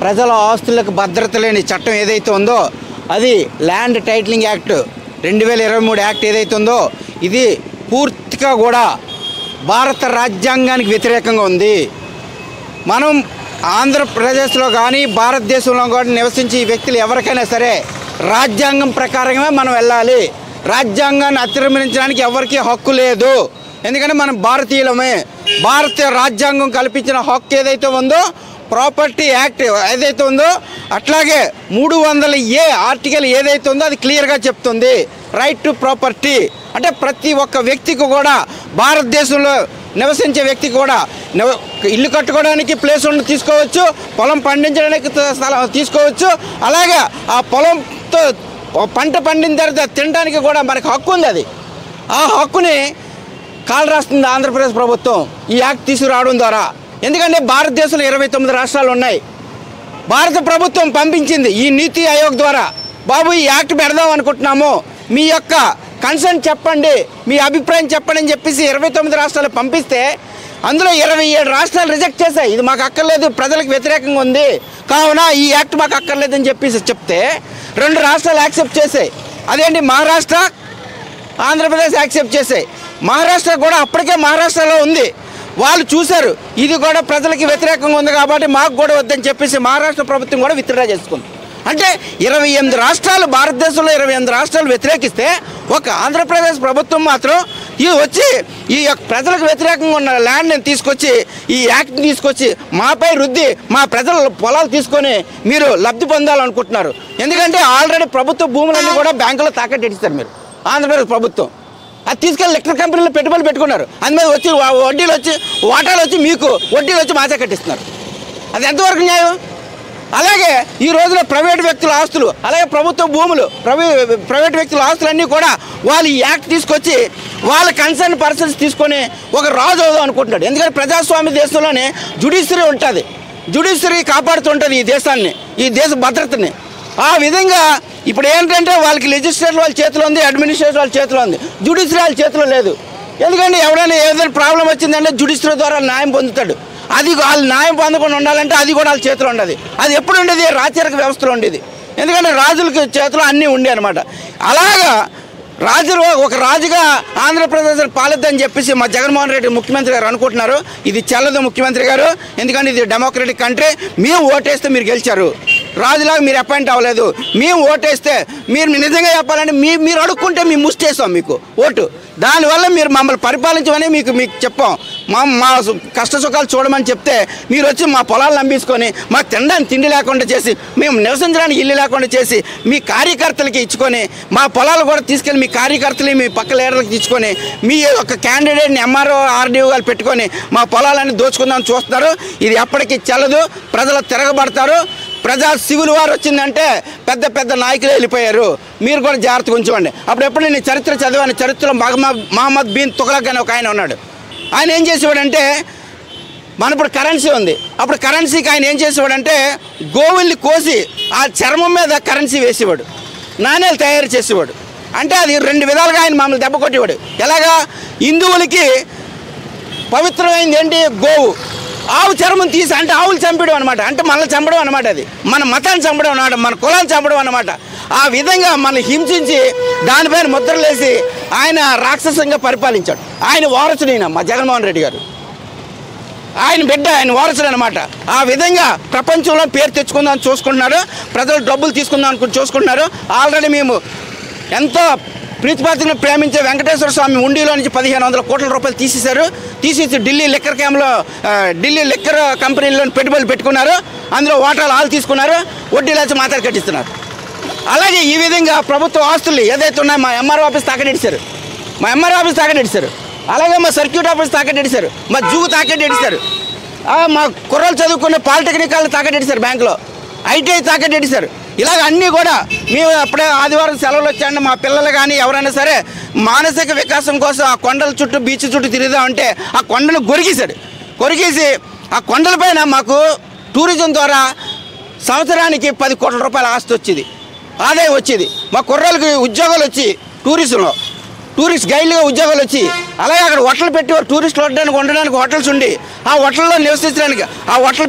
ప్రజల ఆస్తులకు భద్రత లేని చట్టం ఏదైతే ఉందో అది ల్యాండ్ టైటిలింగ్ యాక్ట్ 2023 యాక్ట్ ఏదైతే ఉందో ఇది పూర్తిగా కూడా భారత రాజ్యాంగానికి వ్యతిరేకంగా ఉంది. మనం ఆంధ్రప్రదేశ్లో కానీ భారతదేశంలో కానీ నివసించే వ్యక్తులు ఎవరికైనా సరే రాజ్యాంగం ప్రకారమే మనం వెళ్ళాలి. రాజ్యాంగాన్ని అతిక్రమించడానికి ఎవరికీ హక్కు లేదు. ఎందుకంటే మనం భారతీయులమే. భారతీయ రాజ్యాంగం కల్పించిన హక్కు ఏదైతే ఉందో ప్రాపర్టీ యాక్ట్ ఏదైతే ఉందో అట్లాగే 300A ఆర్టికల్ ఏదైతే ఉందో అది క్లియర్గా చెప్తుంది రైట్ టు ప్రాపర్టీ. అంటే ప్రతి ఒక్క వ్యక్తికి కూడా భారతదేశంలో నివసించే వ్యక్తికి కూడా ఇల్లు కట్టుకోవడానికి ప్లేస్ తీసుకోవచ్చు, పొలం పండించడానికి స్థలం తీసుకోవచ్చు, అలాగే ఆ పొలంతో పంట పండిన తర్వాత తినడానికి కూడా మనకు హక్కు ఉంది. అది ఆ హక్కుని కాలు రాస్తుంది ఆంధ్రప్రదేశ్ ప్రభుత్వం ఈ యాక్ట్ తీసుకురావడం ద్వారా. ఎందుకంటే భారతదేశంలో 29 రాష్ట్రాలు ఉన్నాయి. భారత ప్రభుత్వం పంపించింది ఈ నీతి ఆయోగ్ ద్వారా, బాబు ఈ యాక్ట్ పెడదాం అనుకుంటున్నాము, మీ యొక్క కన్సర్న్ చెప్పండి, మీ అభిప్రాయం చెప్పండి అని చెప్పేసి 29 రాష్ట్రాలు పంపిస్తే అందులో 27 రాష్ట్రాలు రిజెక్ట్ చేశాయి. ఇది మాకు అక్కర్లేదు, ప్రజలకు వ్యతిరేకంగా ఉంది, కావున ఈ యాక్ట్ మాకు అక్కర్లేదని చెప్పేసి చెప్తే 2 రాష్ట్రాలు యాక్సెప్ట్ చేసాయి. అదేంటి మహారాష్ట్ర, ఆంధ్రప్రదేశ్ యాక్సెప్ట్ చేసాయి. మహారాష్ట్ర కూడా అప్పటికే మహారాష్ట్రలో ఉంది. వాళ్ళు చూశారు ఇది కూడా ప్రజలకి వ్యతిరేకంగా ఉంది కాబట్టి మాకు కూడా వద్దని చెప్పేసి మహారాష్ట్ర ప్రభుత్వం కూడా విత్డ్రా చేసుకుంది. అంటే 28 రాష్ట్రాలు, భారతదేశంలో 28 రాష్ట్రాలు వ్యతిరేకిస్తే ఒక ఆంధ్రప్రదేశ్ ప్రభుత్వం మాత్రం ఇది వచ్చి ఈ ప్రజలకు వ్యతిరేకంగా ఉన్న ల్యాండ్ని తీసుకొచ్చి ఈ యాక్ట్ని తీసుకొచ్చి మాపై రుద్ది మా ప్రజల పొలాలు తీసుకొని మీరు లబ్ధి పొందాలనుకుంటున్నారు. ఎందుకంటే ఆల్రెడీ ప్రభుత్వ భూములన్నీ కూడా బ్యాంకులో తాకట్టు పెట్టిస్తారు మీరు ఆంధ్రప్రదేశ్ ప్రభుత్వం. అది తీసుకెళ్ళి ఎలక్ట్రిక్ కంపెనీలో పెట్టుబడులు పెట్టుకున్నారు. అందుమీద వచ్చి వడ్డీలు వచ్చి వాటాలు వచ్చి మీకు వడ్డీలు వచ్చి మాచా కట్టిస్తున్నారు. అది ఎంతవరకు న్యాయం? అలాగే ఈ రోజున ప్రైవేట్ వ్యక్తుల ఆస్తులు, అలాగే ప్రభుత్వ భూములు, ప్రైవేట్ వ్యక్తుల ఆస్తులన్నీ కూడా వాళ్ళు ఈ యాక్ట్ తీసుకొచ్చి వాళ్ళ కన్సర్న్ పర్సన్స్ తీసుకొని ఒక రాజు అవుదాం అనుకుంటున్నాడు. ఎందుకంటే ప్రజాస్వామ్య దేశంలోనే జ్యుడిషియరీ ఉంటుంది, జ్యుడిషియరీ కాపాడుతుంటుంది ఈ దేశాన్ని, ఈ దేశ భద్రతని. ఆ విధంగా ఇప్పుడు ఏంటంటే వాళ్ళకి లెజిస్లేచర్ వాళ్ళ చేతిలో ఉంది, అడ్మినిస్ట్రేషన్ వాళ్ళ చేతిలో ఉంది, జ్యుడిషియరీ వాళ్ళ చేతిలో లేదు. ఎందుకంటే ఎవరైనా ఏదైనా ప్రాబ్లం వచ్చిందంటే జ్యుడిషియరీ ద్వారా న్యాయం పొందుతాడు. అది వాళ్ళు న్యాయం పొందకుండా ఉండాలంటే అది కూడా వాళ్ళ చేతిలో ఉండదు. అది ఎప్పుడు ఉండేది? రాచరిక వ్యవస్థలో ఉండేది. ఎందుకంటే రాజులకి చేతిలో అన్నీ ఉండే అనమాట. అలాగా రాజులు ఒక రాజుగా ఆంధ్రప్రదేశ్ పాలిద్దని చెప్పేసి మా జగన్మోహన్ రెడ్డి ముఖ్యమంత్రి గారు అనుకుంటున్నారు. ఇది చెల్లదు ముఖ్యమంత్రి గారు. ఎందుకంటే ఇది డెమోక్రటిక్ కంట్రీ. మేము ఓటేస్తే మీరు గెలిచారు, రాజులాగా మీరు అపాయింట్ అవ్వలేదు. మేము ఓటేస్తే మీరు నిజంగా చెప్పాలంటే మీరు అడుక్కుంటే మేము ముష్టేస్తాం మీకు ఓటు. దానివల్ల మీరు మమ్మల్ని పరిపాలించమని మీకు చెప్పాం. మా కష్ట సుఖాలు చూడమని చెప్తే మీరు వచ్చి మా పొలాలు నంబించుకొని మాకు తినడానికి తిండి లేకుండా చేసి, మేము నివసించడానికి ఇల్లు లేకుండా చేసి, మీ కార్యకర్తలకి ఇచ్చుకొని, మా పొలాలు కూడా తీసుకెళ్ళి మీ కార్యకర్తలు మీ పక్క లీడర్లకు ఇచ్చుకొని, మీ ఒక క్యాండిడేట్ని ఎంఆర్ఓ ఆర్డీఓ గారు పెట్టుకొని మా పొలాలన్నీ దోచుకుందామని చూస్తున్నారు. ఇది ఎప్పటికీ చెల్లదు. ప్రజలు తిరగబడతారు. ప్రజా సివిల్ వార్ వచ్చిందంటే పెద్ద పెద్ద నాయకులు వెళ్ళిపోయారు. మీరు కూడా జాగ్రత్తగా ఉంచుకోండి. అప్పుడు ఎప్పుడు నేను చరిత్ర చదివాను. చరిత్రలో మహమ్మద్ బిన్ తుగ్లక్ అని ఒక ఆయన ఉన్నాడు. ఆయన ఏం చేసేవాడంటే, మన ఇప్పుడు కరెన్సీ ఉంది, అప్పుడు కరెన్సీకి ఆయన ఏం చేసేవాడంటే గోవుల్ని కోసి ఆ చర్మం మీద కరెన్సీ వేసేవాడు, నాణేలు తయారు చేసేవాడు. అంటే అది 2 విధాలుగా ఆయన మమ్మల్ని దెబ్బ కొట్టేవాడు. ఎలాగా? హిందువులకి పవిత్రమైంది ఏంటి? గోవు. ఆవు చర్మం తీసి అంటే ఆవులు చంపడం అనమాట, అంటే మనల్ని చంపడం అనమాట, అది మన మతాన్ని చంపడం అనమాట, మన కులాన్ని చంపడం అనమాట. ఆ విధంగా మనల్ని హింసించి దానిపైన ముద్రలేసి ఆయన రాక్షసంగా పరిపాలించాడు. ఆయన వారసుడు ఈయన మా జగన్మోహన్ రెడ్డి గారు, ఆయన బిడ్డ, ఆయన వారసుడు అనమాట. ఆ విధంగా ప్రపంచంలో పేరు తెచ్చుకుందామని చూసుకుంటున్నారు. ప్రజలు డబ్బులు తీసుకుందాం అనుకుని చూసుకుంటున్నారు. ఆల్రెడీ మేము ఎంతో ప్రీతిపాత్రను ప్రేమించే వెంకటేశ్వర స్వామి ఉండిలో నుంచి 1500 కోట్ల రూపాయలు తీసేశారు. తీసేసి ఢిల్లీ లిక్కర్ కంపెనీలో పెట్టుబడులు పెట్టుకున్నారు. అందులో వాటాలు వాళ్ళు తీసుకున్నారు, వడ్డీలు వచ్చి మాత్రం కట్టిస్తున్నారు. అలాగే ఈ విధంగా ప్రభుత్వ ఆస్తులు ఏదైతే ఉన్నాయో మా ఎంఆర్ఓ ఆఫీస్ తాకట్టేశారు, అలాగే మా సర్క్యూట్ ఆఫీస్ తాకట్టేశారు, మా జూ తాకట్టేశారు, మా కుర్రలు చదువుకున్న పాలిటెక్నిక్ వాళ్ళు తాకట్టేశారు, బ్యాంకులో ఐటీఐ తాకట్టేశారు. ఇలాగ అన్నీ కూడా మేము అప్పుడే ఆదివారం సెలవులు వచ్చాయంటే మా పిల్లలు కానీ ఎవరైనా సరే మానసిక వికాసం కోసం ఆ కొండల చుట్టూ బీచ్ చుట్టూ తిరుగుదామంటే ఆ కొండను కొరికేసి ఆ కొండలపైన మాకు టూరిజం ద్వారా సంవత్సరానికి 10 కోట్ల రూపాయల ఆస్తి వచ్చేది, ఆదాయం వచ్చేది. మా కుర్రలకి ఉద్యోగాలు వచ్చి టూరిజంలో టూరిస్ట్ గైడ్లుగా ఉద్యోగాలు వచ్చి, అలాగే అక్కడ హోటల్ పెట్టేవారు టూరిస్టులు ఉండడానికి హోటల్స్ ఉండి ఆ హోటల్లో నివసించడానికి, ఆ హోటల్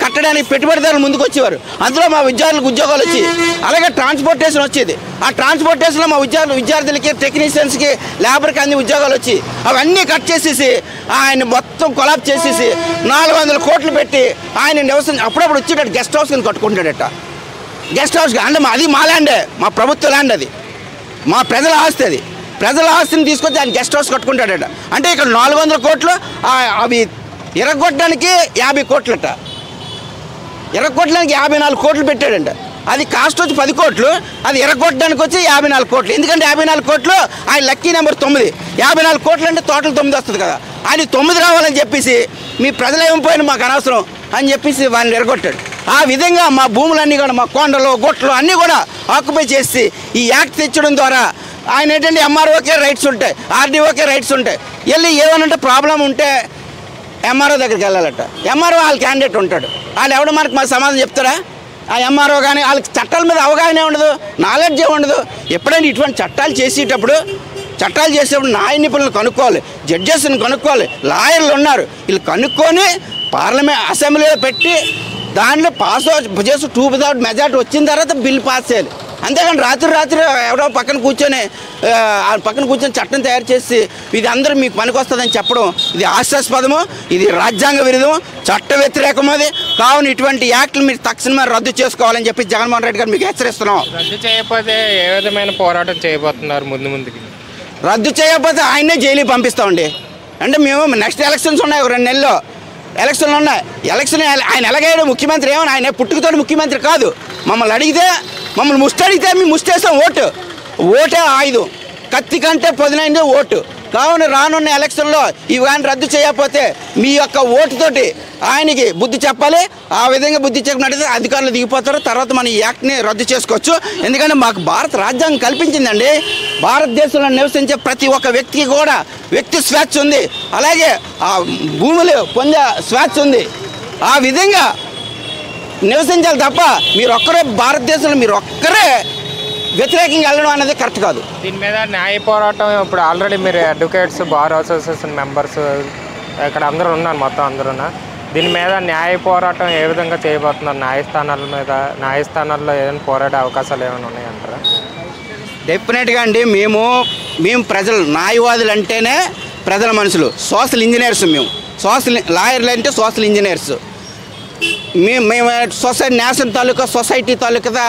కట్టడానికి పెట్టుబడిదారులు ముందుకు వచ్చేవారు. అందులో మా విద్యార్థులకు ఉద్యోగాలు వచ్చి, అలాగే ట్రాన్స్పోర్టేషన్ వచ్చేది. ఆ ట్రాన్స్పోర్టేషన్లో మా విద్యార్థులకి, టెక్నీషియన్స్కి, లేబర్కి అన్ని ఉద్యోగాలు వచ్చి అవన్నీ కట్ చేసేసి ఆయన మొత్తం కొలాప్ చేసేసి 400 కోట్లు పెట్టి ఆయన అప్పుడప్పుడు వచ్చేటట్టు గెస్ట్ హౌస్ కింద కట్టుకుంటాడట. గెస్ట్ హౌస్ అంటే అది మా ల్యాండే, మా ప్రభుత్వ ల్యాండ్, అది మా ప్రజల ఆస్తి. అది ప్రజల ఆస్తిని తీసుకొచ్చి ఆయన గెస్ట్ హౌస్ కట్టుకుంటాడట. అంటే ఇక్కడ 400 కోట్లు అవి ఎరగొట్టడానికి 50 కోట్లట. ఎరగొట్టడానికి 54 కోట్లు పెట్టాడంట. అది కాస్ట్ వచ్చి 10 కోట్లు, అది ఎరగొట్టడానికి వచ్చి 54 కోట్లు. ఎందుకంటే 54 కోట్లు ఆయన లక్కీ నెంబర్ 9. 54 కోట్లు అంటే టోటల్ 9 వస్తుంది కదా. ఆయన 9 రావాలని చెప్పేసి మీ ప్రజలు ఏమైపోయినా మాకు అనవసరం అని చెప్పేసి వాళ్ళని ఎరగొట్టాడు. ఆ విధంగా మా భూములన్నీ కూడా, మా కొండలు గుట్టలు అన్నీ కూడా ఆక్యుపై చేసి ఈ యాక్ట్ తెచ్చడం ద్వారా ఆయన ఏంటంటే ఎంఆర్ఓకే రైట్స్ ఉంటాయి, ఆర్డీఓకే రైట్స్ ఉంటాయి. వెళ్ళి ఏమనంటే ప్రాబ్లం ఉంటే ఎంఆర్ఓ దగ్గరికి వెళ్ళాలట. ఎంఆర్ఓ వాళ్ళ క్యాండిడేట్ ఉంటాడు. వాళ్ళు ఎవడు మా సమాధానం చెప్తారా? ఆ ఎంఆర్ఓ కానీ వాళ్ళకి చట్టాల మీద అవగాహన ఉండదు, నాలెడ్జ్ ఉండదు. ఎప్పుడైనా ఇటువంటి చట్టాలు చేసేటప్పుడు న్యాయ నిపుణులను కనుక్కోవాలి, జడ్జెస్ని కనుక్కోవాలి, లాయర్లు ఉన్నారు, వీళ్ళు కనుక్కొని పార్లమెంట్ అసెంబ్లీలో పెట్టి దాంట్లో పాస్ చేసి 2/3 మెజార్టీ వచ్చిన తర్వాత బిల్ పాస్ చేయాలి. అంతేకాని రాత్రి ఎవరో పక్కన కూర్చొని చట్టం తయారు చేసి ఇది అందరూ మీకు పనికి వస్తుందని చెప్పడం ఇది హాస్యాస్పదము, ఇది రాజ్యాంగ విరుద్ధం, చట్ట వ్యతిరేకం. అది కావున ఇటువంటి యాక్ట్లు మీరు తక్షణమే రద్దు చేసుకోవాలని చెప్పి జగన్మోహన్ రెడ్డి గారు మీకు హెచ్చరిస్తున్నాం. రద్దు చేయకపోతే ఏ విధమైన పోరాటం చేయబోతున్నారు? ముందుకి రద్దు చేయకపోతే ఆయన్నే జైలుకి పంపిస్తామండి. అంటే మేము నెక్స్ట్ ఎలక్షన్స్ ఉన్నాయి, 2 నెలల్లో ఎలక్షన్లు ఉన్నాయి. ఆయన ఎలాగైనా ముఖ్యమంత్రి ఏమో, ఆయన పుట్టుకతోటి ముఖ్యమంత్రి కాదు. మమ్మల్ని ముష్టడిగితే మేము ముష్టేస్తాం. ఓటే ఆయుధం, కత్తి కంటే పొదినైంది ఓటు. కావున రానున్న ఎలక్షన్లో ఇవి కానీ రద్దు చేయకపోతే మీ యొక్క ఓటుతోటి ఆయనకి బుద్ధి చెప్పాలి. ఆ విధంగా బుద్ధి చెప్పినట్టయితే అధికారులు దిగిపోతారు. తర్వాత మన ఈ యాక్ట్ని రద్దు చేసుకోవచ్చు. ఎందుకంటే మాకు భారత రాజ్యాంగం కల్పించిందండి. భారతదేశంలో నివసించే ప్రతి ఒక్క వ్యక్తికి కూడా వ్యక్తి స్వేచ్ఛ ఉంది, అలాగే ఆ భూములు పొందే స్వేచ్ఛ ఉంది. ఆ విధంగా నివసించాలి తప్ప భారతదేశంలో మీరు ఒక్కరే వ్యతిరేకంగా వెళ్ళడం అనేది కరెక్ట్ కాదు. దీని మీద న్యాయ పోరాటం ఇప్పుడు ఆల్రెడీ మీరు అడ్వకేట్స్, బార్ అసోసియేషన్ మెంబర్స్ ఇక్కడ అందరూ ఉన్నారు, మొత్తం అందరూ. దీని మీద న్యాయ పోరాటం ఏ విధంగా చేయబోతున్నారు? న్యాయస్థానాల్లో ఏదైనా పోరాడే అవకాశాలు ఏమైనా ఉన్నాయంటారా? డెఫినెట్గా అండి. మేము ప్రజలు, న్యాయవాదులు అంటేనే ప్రజల మనుషులు, సోషల్ ఇంజనీర్స్. లాయర్లు అంటే సోషల్ ఇంజనీర్స్. మేము నేషన్ తాలూకా సొసైటీ తాలూకా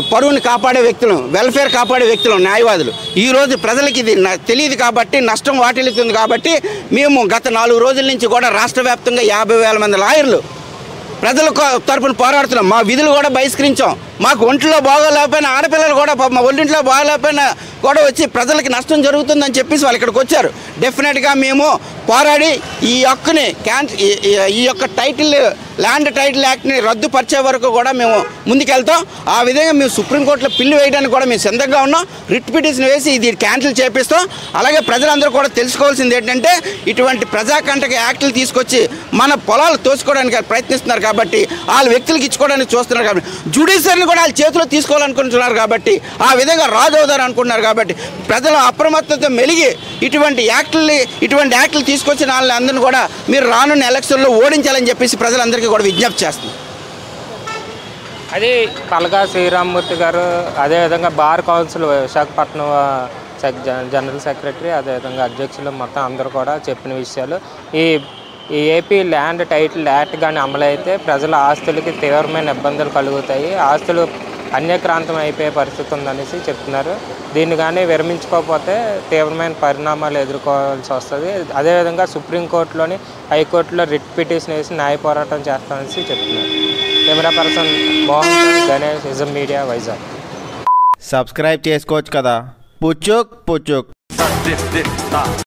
పరువుని కాపాడే వ్యక్తులు, వెల్ఫేర్ కాపాడే వ్యక్తులు న్యాయవాదులు. ఈరోజు ప్రజలకి ఇది తెలియదు కాబట్టి, నష్టం వాటిల్లుతుంది కాబట్టి మేము గత 4 రోజుల నుంచి కూడా రాష్ట్ర వ్యాప్తంగా 50,000 మంది లాయర్లు ప్రజల తరపున పోరాడుతున్నాం. మా విధులు కూడా బహిష్కరించాం. మాకు ఒంట్లో బాగోలేకపోయినా, ఆడపిల్లలు కూడా మా ఒంటింట్లో బాగోలేకపోయినా కూడా వచ్చి ప్రజలకి నష్టం జరుగుతుందని చెప్పేసి వాళ్ళు ఇక్కడికి వచ్చారు. డెఫినెట్గా మేము పోరాడి ఈ యొక్క ల్యాండ్ టైటిల్ యాక్ట్ని రద్దుపరిచే వరకు కూడా మేము ముందుకెళ్తాం. ఆ విధంగా మేము సుప్రీంకోర్టులో పిల్లు వేయడానికి కూడా మేము సిద్ధంగా ఉన్నాం. రిట్ పిటిషన్ వేసి ఇది క్యాన్సిల్ చేపిస్తాం. అలాగే ప్రజలందరూ కూడా తెలుసుకోవాల్సింది ఏంటంటే, ఇటువంటి ప్రజాకంటక యాక్టులు తీసుకొచ్చి మన పొలాలు తోసుకోవడానికి ప్రయత్నిస్తున్నారు కాబట్టి, వాళ్ళ వ్యక్తులకు ఇచ్చుకోవడానికి చూస్తున్నారు కాబట్టి, జ్యుడిషియర్ని కూడా వాళ్ళ చేతిలో తీసుకోవాలనుకుంటున్నారు కాబట్టి, ఆ విధంగా రాజు అవుతారు అనుకుంటున్నారు కాబట్టి, ప్రజల అప్రమత్తతో మెలిగి ఇటువంటి యాక్టులు తీసుకొచ్చిన వాళ్ళని అందరినీ కూడా మీరు రానున్న ఎలక్షన్లో ఓడించాలని చెప్పేసి ప్రజలందరికీ కూడా విజ్ఞప్తి చేస్తుంది. అది పలగా శ్రీరామ్మూర్తి గారు, అదేవిధంగా bar council Visakhapatnam general secretary, అదేవిధంగా అధ్యక్షులు మొత్తం అందరూ కూడా చెప్పిన విషయాలు. ఈ ఏపీ ల్యాండ్ టైటిల్ యాక్ట్ కానీ అమలైతే ప్రజల ఆస్తులకి తీవ్రమైన ఇబ్బందులు కలుగుతాయి, ఆస్తులు అన్యక్రాంతం అయిపోయే పరిస్థితి ఉందనేసి చెప్తున్నారు. దీన్ని కానీ విరమించుకోకపోతే తీవ్రమైన పరిణామాలు ఎదుర్కోవాల్సి వస్తుంది. అదేవిధంగా సుప్రీంకోర్టులోని, హైకోర్టులో రిట్ పిటిషన్ వేసి న్యాయ పోరాటం చేస్తామనేసి చెప్తున్నారు. కెమెరా పర్సన్ మోహన్ గణేష్, నిజం మీడియా, వైజాగ్. సబ్స్క్రైబ్ చేసుకోవచ్చు కదా. పుచ్చుక్